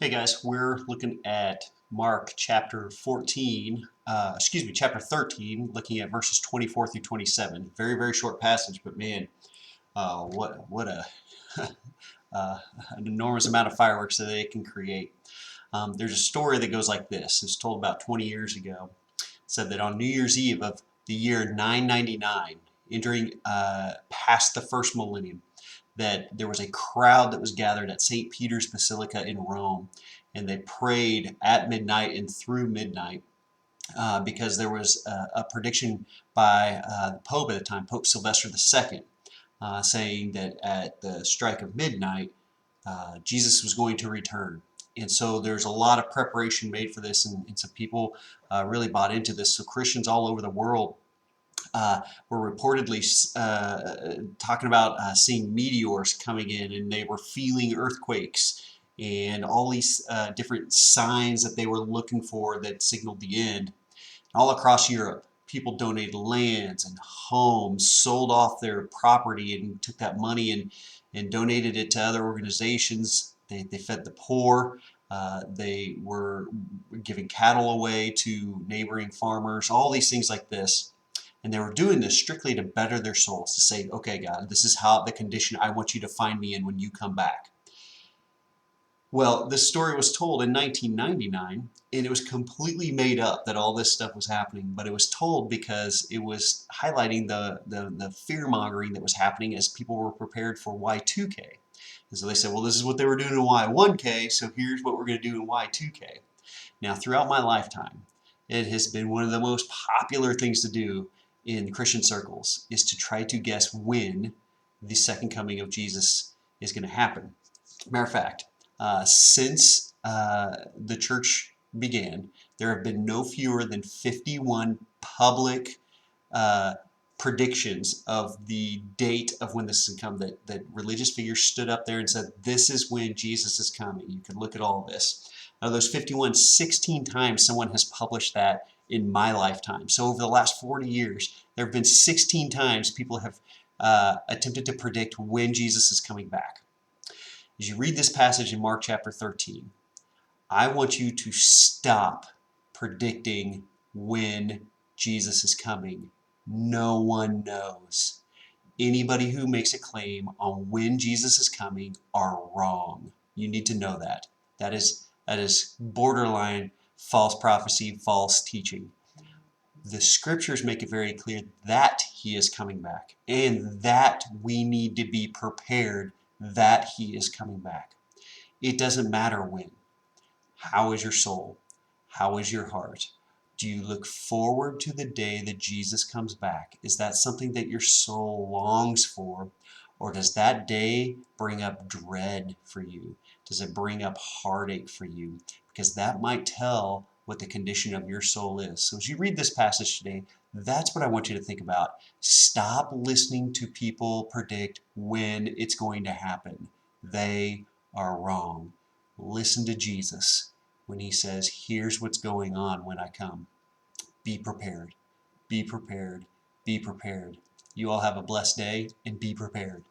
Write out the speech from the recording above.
Hey guys, we're looking at Mark chapter 14, chapter 13, looking at verses 24 through 27. Very, very short passage, but man, what a an enormous amount of fireworks that they can create. There's a story that goes like this. It was told about 20 years ago. It said that on New Year's Eve of the year 999, entering past the first millennium, that there was a crowd that was gathered at St. Peter's Basilica in Rome, and they prayed at midnight and through midnight because there was a prediction by the Pope at the time, Pope Sylvester II, saying that at the strike of midnight, Jesus was going to return. And so there's a lot of preparation made for this, and some people really bought into this. So Christians all over the world were reportedly talking about seeing meteors coming in, and they were feeling earthquakes and all these different signs that they were looking for that signaled the end. All across Europe, people donated lands and homes, sold off their property, and took that money and donated it to other organizations. They fed the poor. They were giving cattle away to neighboring farmers, all these things like this. And they were doing this strictly to better their souls, to say, okay, God, this is how the condition I want you to find me in when you come back. Well, this story was told in 1999, and it was completely made up that all this stuff was happening, but it was told because it was highlighting the fear-mongering that was happening as people were prepared for Y2K. And so they said, well, this is what they were doing in Y1K, so here's what we're going to do in Y2K. Now, throughout my lifetime, it has been one of the most popular things to do in Christian circles is to try to guess when the second coming of Jesus is going to happen. Matter of fact, since the church began, there have been no fewer than 51 public predictions of the date of when this is come, that religious figures stood up there and said, this is when Jesus is coming. You can look at all this. Out of those 51, 16 times someone has published that in my lifetime. So over the last 40 years, there have been 16 times people have attempted to predict when Jesus is coming back. As you read this passage in Mark chapter 13, I want you to stop predicting when Jesus is coming. No one knows. Anybody who makes a claim on when Jesus is coming are wrong. You need to know that. That is borderline false prophecy, false teaching. The scriptures make it very clear that he is coming back and that we need to be prepared that he is coming back. It doesn't matter when. How is your soul? How is your heart? Do you look forward to the day that Jesus comes back? Is that something that your soul longs for? Or does that day bring up dread for you? Does it bring up heartache for you? Because that might tell what the condition of your soul is. So as you read this passage today, that's what I want you to think about. Stop listening to people predict when it's going to happen. They are wrong. Listen to Jesus when he says, here's what's going on when I come. Be prepared. Be prepared. Be prepared. You all have a blessed day and be prepared.